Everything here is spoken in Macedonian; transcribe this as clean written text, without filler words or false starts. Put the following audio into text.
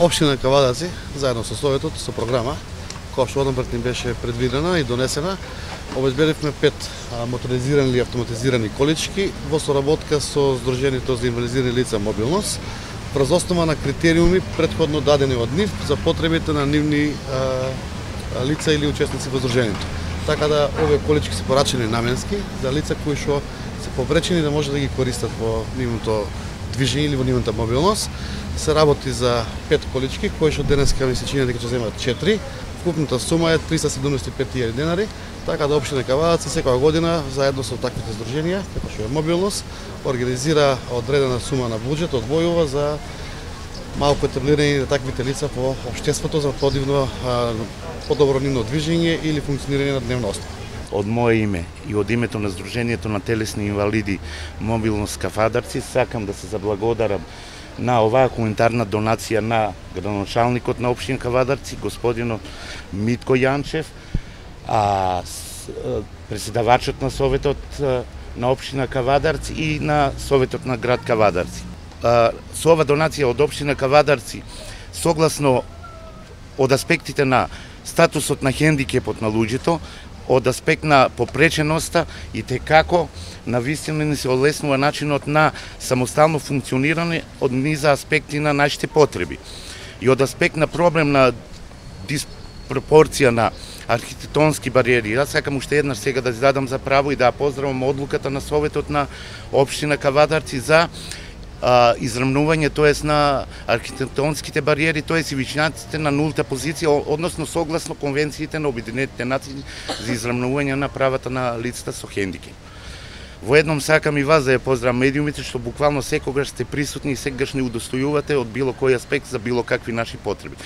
Општина Кавадаци, заедно со Советот, со програма, која што однапред ни беше предвидена и донесена, обезбедивме 5 моторизирани или автоматизирани колички во соработка со Сдруженијето за инвалидизирани лица мобилност, врз основа на критериуми предходно дадени од нив за потребите на нивни лица или учесници во Сдруженијето. Така да овие колички се порачени наменски за лица кои што се повречени да може да ги користат во нивното движење или во нивната мобилност. Се работи за 5 колички кои што денеска ми се чини дека ќе земат 4. Вкупната сума е 375.000 денари, така да општина Кавадаци секоја година заедно со таквите здруженија, како што е мобилност, организира одредена сума на буџет, одвојува за малку етаблирање на таквите лица по општеството за подобро нивно движење или функционирање на дневна основа. Од мое име и од името на Сдруженијето на телесни инвалиди Мобилност Кавадарци сакам да се заблагодарам на оваа хуманитарна донација на градоначалникот на општина Кавадарци, господинот Митко Јанчев, председавачот на Советот на општина Кавадарци и на Советот на град Кавадарци. Со ова донација од општина Кавадарци, согласно од аспектите на статусот на хендикепот на луѓето, од аспект на попреченоста и те како навистина ни се олеснува начинот на самостално функционирање од низа аспекти на нашите потреби. И од аспект на проблем на диспропорција на архитектонски бариери. Јас сакам уште еднаш сега да задам за право и да поздравам одлуката на Советот на општина Кавадарци за израмнување, тоест на архитектонските бариери, тоест и вичинаците на нулта позиција, односно согласно конвенциите на Обединетите нации за израмнување на правата на лицата со хендикеп. Во едном сакам и вас да ја поздравам медиумите, што буквално секогаш сте присутни и секогаш не удостојувате од било кој аспект за било какви наши потреби.